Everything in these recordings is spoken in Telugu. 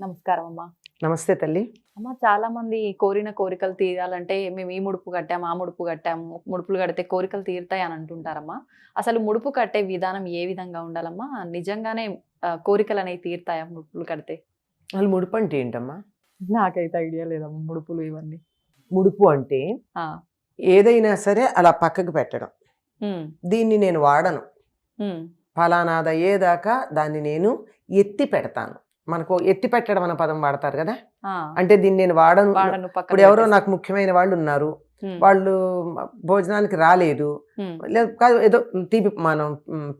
నమస్కారం అమ్మా. నమస్తే తల్లి. అమ్మ, చాలా మంది కోరిన కోరికలు తీరాలంటే మేము ఈ ముడుపు కట్టాము, ఆ ముడుపు కట్టాము, ముడుపులు కడితే కోరికలు తీరుతాయి అని అంటుంటారమ్మా. అసలు ముడుపు కట్టే విధానం ఏ విధంగా ఉండాలమ్మా? నిజంగానే కోరికలు అనేవి తీరుతాయా ముడుపులు కడితే? అసలు ముడుపు అంటే ఏంటమ్మా? నాకైతే ఐడియా లేదమ్మా ముడుపులు ఇవన్నీ. ముడుపు అంటే ఆ, ఏదైనా సరే అలా పక్కకు పెట్టడం. ఉమ్, దీన్ని నేను వాడను, ఉమ్, ఫలానాది అయ్యేదాకా దాన్ని నేను ఎత్తి పెడతాను. మనకు ఎత్తి పెట్టడం అన్న పదం వాడతారు కదా, ఆ, అంటే దీన్ని నేను వాడను. వాడను పక్కన ఇప్పుడు ఎవరో పెట్టేసి. నాకు ముఖ్యమైన వాళ్ళు ఉన్నారు, ఉమ్, వాళ్ళు భోజనానికి రాలేదు, ఉమ్, లేదు కాదు ఏదో తీపి మనం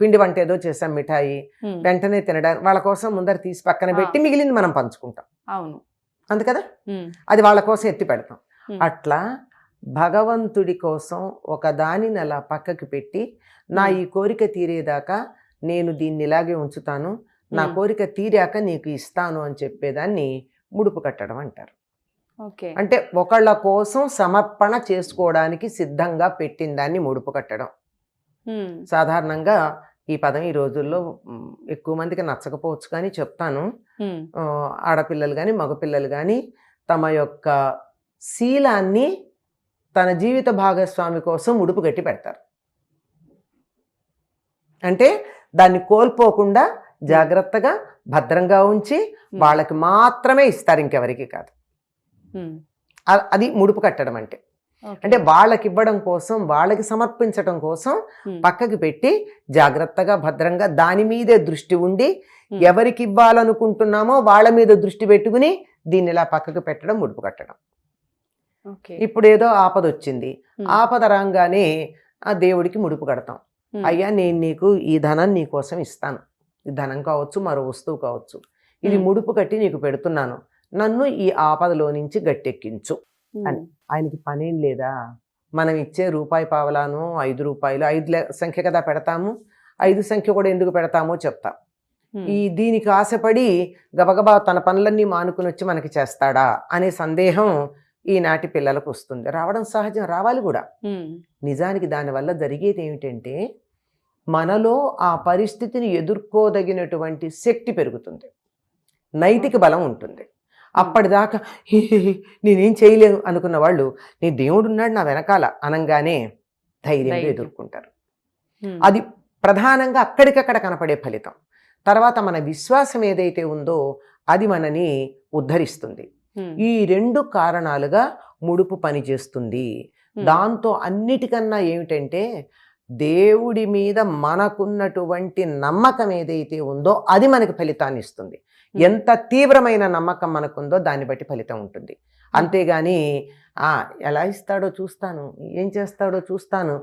పిండి వంట ఏదో చేసాం మిఠాయి, ఉమ్, వెంటనే తినడానికి వాళ్ళ కోసం ముందర తీసి పక్కన పెట్టి మిగిలింది మనం పంచుకుంటాం, అవును. అంతే కదా. ఉమ్, అది వాళ్ళ కోసం ఎత్తి పెడతాం. ఉమ్, అట్లా భగవంతుడి కోసం ఒక దానిని అలా పక్కకి పెట్టి నా ఈ కోరిక తీరేదాకా నేను దీన్ని ఇలాగే ఉంచుతాను, నా కోరిక తీరాక నీకు ఇస్తాను అని చెప్పేదాన్ని ముడుపు కట్టడం అంటారు. ఓకే. అంటే ఒకళ్ళ కోసం సమర్పణ చేసుకోవడానికి సిద్ధంగా పెట్టిన దాన్ని ముడుపు కట్టడం. ఉమ్, సాధారణంగా ఈ పదం ఈ రోజుల్లో ఎక్కువ మందికి నచ్చకపోవచ్చు, కానీ చెప్తాను. ఉమ్, ఆడపిల్లలు కానీ మగపిల్లలు కానీ తమ యొక్క శీలాన్ని తన జీవిత భాగస్వామి కోసం ముడుపు కట్టి పెడతారు. అంటే దాన్ని కోల్పోకుండా జాగ్రత్తగా భద్రంగా ఉంచి వాళ్ళకి మాత్రమే ఇస్తారు, ఇంకెవరికి కాదు. ఉమ్, అది ముడుపు కట్టడం అంటే. ఓకే. అంటే వాళ్ళకి ఇవ్వడం కోసం, వాళ్ళకి సమర్పించడం కోసం ఉమ్, పక్కకి పెట్టి జాగ్రత్తగా భద్రంగా దాని మీదే దృష్టి ఉండి ఉమ్, ఎవరికి ఇవ్వాలనుకుంటున్నామో వాళ్ళ మీద దృష్టి పెట్టుకుని దీన్ని ఇలా పక్కకు పెట్టడం ముడుపు కట్టడం. ఓకే. ఇప్పుడు ఏదో ఆపద వచ్చింది, ఉమ్, ఆపద రాగానే ఆ దేవుడికి ముడుపు కడతాం. ఉమ్, అయ్యా నేను నీకు ఈ ధనం నీ కోసం ఇస్తాను, ఈ ధనం కావచ్చు మరో వస్తువు కావచ్చు, ఇది ముడుపు కట్టి నీకు పెడుతున్నాను, నన్ను ఈ ఆపదలో నుంచి గట్టెక్కించు అని. ఉమ్, ఆయనకి పనేం లేదా? మనం ఇచ్చే రూపాయి పావలాను 5 రూపాయలు 5 సంఖ్య కదా పెడతాము, 5 సంఖ్య కూడా ఎందుకు పెడతామో చెప్తాం. ఉమ్, దీనికి ఆశపడి గబగబా తన పనులన్నీ మానుకుని వచ్చి మనకి చేస్తాడా అనే సందేహం ఈనాటి పిల్లలకు వస్తుంది. రావడం సహజం, రావాలి కూడా. ఉమ్, నిజానికి దానివల్ల జరిగేది ఏమిటంటే మనలో ఆ పరిస్థితిని ఎదుర్కోదగినటువంటి శక్తి పెరుగుతుంది, నైతిక బలం ఉంటుంది. అప్పటిదాకా నేనేం చేయలేను అనుకున్న వాళ్ళు నీ దేవుడు ఉన్నాడు నా వెనకాల అనంగానే ధైర్యంగా ధైర్యం. ఎదుర్కొంటారు. ఉమ్, అది ప్రధానంగా అక్కడికక్కడ కనపడే ఫలితం. తర్వాత మన విశ్వాసం ఏదైతే ఉందో అది మనని ఉద్ధరిస్తుంది. ఉమ్, ఈ 2 కారణాలుగా ముడుపు పనిచేస్తుంది. ఉమ్, దాంతో అన్నిటికన్నా ఏమిటంటే దేవుడి మీద మనకున్నటువంటి నమ్మకం ఏదైతే ఉందో అది మనకి ఫలితాన్ని ఇస్తుంది. ఎంత తీవ్రమైన నమ్మకం మనకుందో దాన్ని బట్టి ఫలితం ఉంటుంది. అంతేగాని ఎలా ఇస్తాడో చూస్తాను, ఏం చేస్తాడో చూస్తాను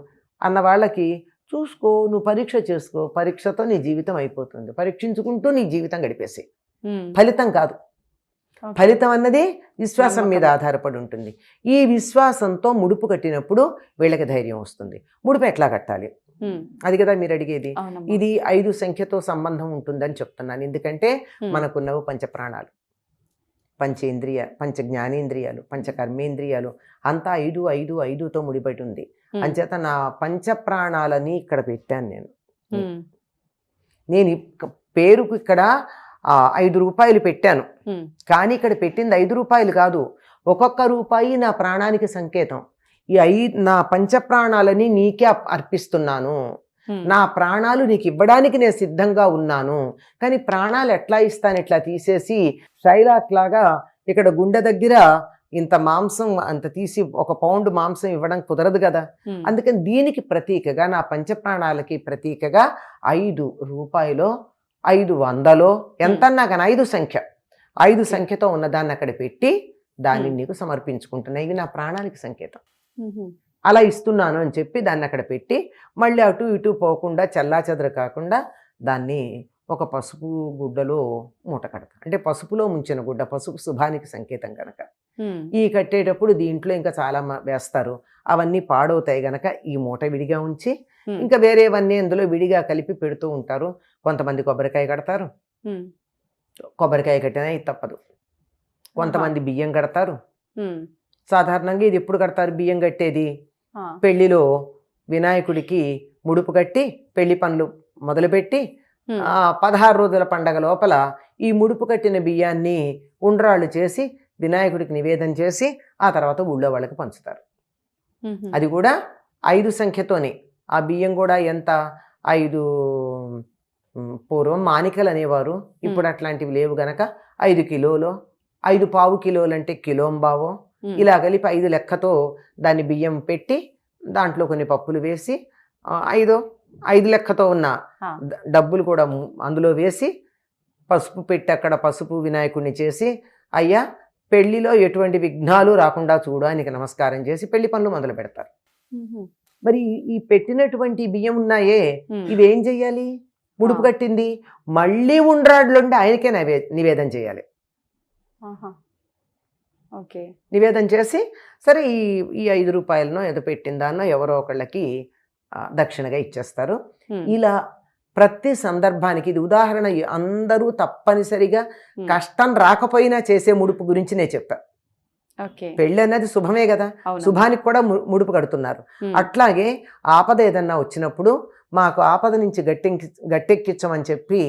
అన్న వాళ్ళకి చూసుకో, నువ్వు పరీక్ష చేసుకో, పరీక్షతో నీ జీవితం అయిపోతుంది, పరీక్షించుకుంటూ నీ జీవితం గడిపేసి. ఉమ్, ఫలితం కాదు, ఓకే. ఫలితం అన్నది విశ్వాసం మీద నమ్మకం. ఆధారపడి ఉంటుంది. ఈ విశ్వాసంతో ముడుపు కట్టినప్పుడు వీళ్ళకి ధైర్యం వస్తుంది. ముడుపు ఎట్లా కట్టాలి, ఉమ్, అది కదా మీరు అడిగేది. అవునమ్మా. ఇది 5 సంఖ్యతో సంబంధం ఉంటుందని చెప్తున్నాను. ఎందుకంటే ఉమ్, మనకున్నవి పంచప్రాణాలు, పంచ జ్ఞానేంద్రియాలు, పంచ కర్మేంద్రియాలు అంతా 5 5 5తో ముడిపడి ఉంది. ఉమ్, అంచేత నా పంచప్రాణాలని ఇక్కడ పెట్టాను నేను. ఉమ్, నేను పేరుకు ఇక్కడ 5 రూపాయలు పెట్టాను, ఉమ్, కానీ ఇక్కడ పెట్టింది 5 రూపాయలు కాదు, ఒక్కొక్క రూపాయి నా ప్రాణానికి సంకేతం. నా పంచప్రాణాలని నీకే అర్పిస్తున్నాను, ఉమ్, నా ప్రాణాలు నీకు ఇవ్వడానికి నేను సిద్ధంగా ఉన్నాను. కానీ ప్రాణాలు ఎట్లా ఇస్తాను, ఇట్లా తీసేసి షైలాక్ లాగా ఇక్కడ గుండె దగ్గర ఇంత మాంసం అంత తీసి 1 పౌండ్ మాంసం ఇవ్వడం కుదరదు కదా. ఉమ్, అందుకని దీనికి ప్రతీకగా, నా పంచప్రాణాలకి ప్రతీకగా 5 రూపాయలో 500లో ఎంతన్నా కానీ 5 సంఖ్య, 5 సంఖ్యతో ఉన్నదాన్ని అక్కడ పెట్టి దాన్ని నీకు సమర్పించుకుంటున్నా, ఇవి నా ప్రాణానికి సంకేతం, ఉమ్, అలా ఇస్తున్నాను అని చెప్పి దాన్ని అక్కడ పెట్టి మళ్ళీ అటు ఇటు పోకుండా చెల్లాచెదరు కాకుండా దాన్ని ఒక పసుపు గుడ్డలో మూట కడతా. అంటే పసుపులో ముంచిన గుడ్డ, పసుపు శుభానికి సంకేతం కనుక. ఉమ్, ఈ కట్టేటప్పుడు దీంట్లో ఇంకా చాలా వేస్తారు, అవన్నీ పాడవుతాయి గనక ఈ మూట విడిగా ఉంచి ఉమ్, ఇంకా వేరేవన్నీ అందులో విడిగా కలిపి పెడుతూ ఉంటారు. కొంతమంది కొబ్బరికాయ కడతారు, ఉమ్, కొబ్బరికాయ కట్టినా ఇది తప్పదు. కొంతమంది బియ్యం కడతారు. ఉమ్, సాధారణంగా ఇది ఎప్పుడు కడతారు బియ్యం కట్టేది? ఆ, పెళ్లిలో వినాయకుడికి ముడుపు కట్టి పెళ్లి పనులు మొదలుపెట్టి ఉమ్, 16 రోజుల పండగ లోపల ఈ ముడుపు కట్టిన బియ్యాన్ని ఉండ్రాళ్ళు చేసి వినాయకుడికి నివేదన చేసి ఆ తర్వాత ఊళ్ళో వాళ్ళకి పంచుతారు. అది కూడా 5 సంఖ్యతోనే. ఆ బియ్యం కూడా ఎంత 5 పూర్వం మానికలు అనేవారు, ఇప్పుడు అట్లాంటివి లేవు గనక 5 కిలోలు, 5 పావు కిలోలు అంటే కిలోంబావో, ఇలా కలిపి 5 లెక్కతో దాన్ని బియ్యం పెట్టి దాంట్లో కొన్ని పప్పులు వేసి 5 లెక్కతో ఉన్న డబ్బులు కూడా అందులో వేసి పసుపు పెట్టి అక్కడ పసుపు వినాయకుడిని చేసి, అయ్యా పెళ్లిలో ఎటువంటి విఘ్నాలు రాకుండా చూడు ఆయనకి నమస్కారం చేసి పెళ్లి పనులు మొదలు పెడతారు. మరి ఈ పెట్టినటువంటి బియ్యం ఉన్నాయే ఇవి ఏం చెయ్యాలి? ముడుపు కట్టింది మళ్ళీ ఉండ్రాడ్లుండి ఆయనకే నివేదన చేయాలి. నివేదన చేసి సరే ఈ 5 రూపాయలనో ఏదో పెట్టిందానో ఎవరో ఒకళ్ళకి దక్షిణగా ఇచ్చేస్తారు. ఇలా ప్రతి సందర్భానికి ఇది ఉదాహరణ. అందరూ తప్పనిసరిగా కష్టం రాకపోయినా చేసే ముడుపు గురించి నేను చెప్పా. పెళ్ళి అన్నది శుభమే కదా, శుభానికి కూడా ముడుపు కడుతున్నారు. అట్లాగే ఆపద ఏదన్నా వచ్చినప్పుడు మాకు ఆపద నుంచి గట్టెక్కించమని చెప్పి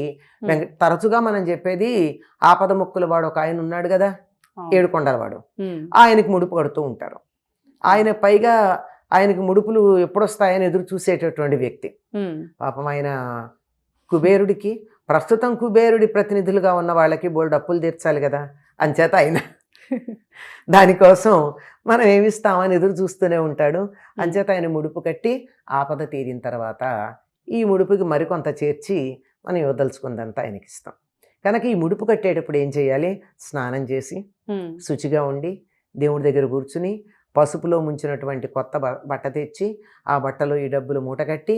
తరచుగా మనం చెప్పేది ఆపద ముక్కుల వాడు ఒక ఆయన ఉన్నాడు కదా, ఏడుకొండల వాడు, ఆయనకి ముడుపు కడుతూ ఉంటారు. ఆయన పైగా ఆయనకి ముడుపులు ఎప్పుడొస్తాయని ఎదురు చూసేటటువంటి వ్యక్తి. పాపం ఆయన కుబేరుడికి, ప్రస్తుతం కుబేరుడి ప్రతినిధులుగా ఉన్న వాళ్ళకి బోల్డు అప్పులు తీర్చాలి కదా, అంచేత ఆయన దానికోసం మనం ఏమిస్తామని ఎదురు చూస్తూనే ఉంటాడు. అంచేత ఆయన ముడుపు కట్టి ఆపద తీరిన తర్వాత ఈ ముడుపుకి మరికొంత చేర్చి మనం ఇవ్వదలుచుకుందంతా ఆయనకి ఇస్తాం. కనుక ఈ ముడుపు కట్టేటప్పుడు ఏం చేయాలి? స్నానం చేసి శుచిగా ఉండి దేవుడి దగ్గర కూర్చుని పసుపులో ముంచినటువంటి కొత్త బట్ట తెచ్చి ఆ బట్టలో ఈ డబ్బులు మూట కట్టి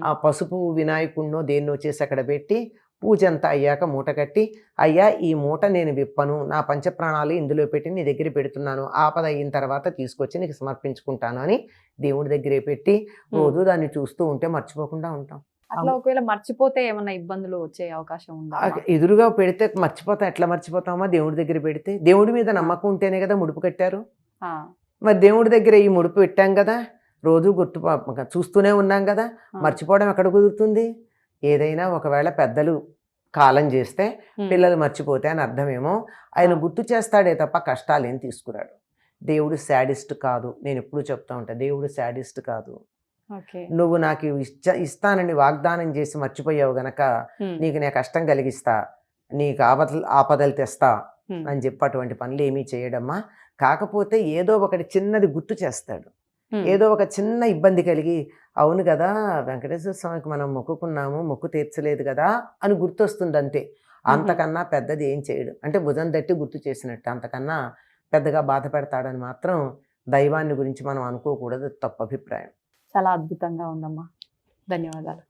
ఆ పసుపు వినాయకుడినో దేన్నో చేసి అక్కడ పెట్టి పూజ అంతా అయ్యాక మూట కట్టి, అయ్యా ఈ మూట నేను విప్పను, నా పంచప్రాణాలు ఇందులో పెట్టి నీ దగ్గర పెడుతున్నాను, ఆపద అయిన తర్వాత తీసుకొచ్చి నీకు సమర్పించుకుంటాను అని దేవుడి దగ్గరే పెట్టి రోజు దాన్ని చూస్తూ ఉంటే మర్చిపోకుండా ఉంటాం. అట్లా ఒకవేళ మర్చిపోతే ఏమన్నా ఇబ్బందులు వచ్చే అవకాశం ఉందా? ఎదురుగా పెడితే మర్చిపోతాం. ఎట్లా మర్చిపోతామా? దేవుడి దగ్గర పెడితే. దేవుడి మీద నమ్మకం ఉంటేనే కదా ముడుపు కట్టారు. మరి దేవుడి దగ్గర ఈ ముడుపు పెట్టాం కదా, రోజు చూస్తూనే ఉన్నాం కదా, మర్చిపోవడం ఎక్కడ కుదురుతుంది? ఏదైనా ఒకవేళ పెద్దలు కాలం చేస్తే పిల్లలు మర్చిపోతే అని అర్థమేమో. ఆయన గుర్తు చేస్తాడే తప్ప కష్టాలు ఏం తీసుకురాడు. దేవుడు శాడిస్ట్ కాదు. నేను ఎప్పుడు చెప్తా ఉంటా, దేవుడు శాడిస్ట్ కాదు. నువ్వు నాకు ఇస్తానని వాగ్దానం చేసి మర్చిపోయావు గనక నీకు నేను కష్టం కలిగిస్తా, నీకు ఆపదలు తెస్తా అని చెప్పి అటువంటి పనులు ఏమీ చేయడమ్మా. కాకపోతే ఏదో ఒకటి చిన్నది గుర్తు చేస్తాడు. ఏదో ఒక చిన్న ఇబ్బంది కలిగి, అవును కదా వెంకటేశ్వర స్వామికి మనం మొక్కుకున్నాము, మొక్కు తీర్చలేదు కదా అని గుర్తొస్తుంది అంతే. అంతకన్నా పెద్దది ఏం చేయడు. అంటే భుజం తట్టి గుర్తు చేసినట్టు. అంతకన్నా పెద్దగా బాధ పెడతాడని మాత్రం దైవాన్ని గురించి మనం అనుకోకూడదు. తప్పు అభిప్రాయం. చాలా అద్భుతంగా ఉందమ్మా. ధన్యవాదాలు.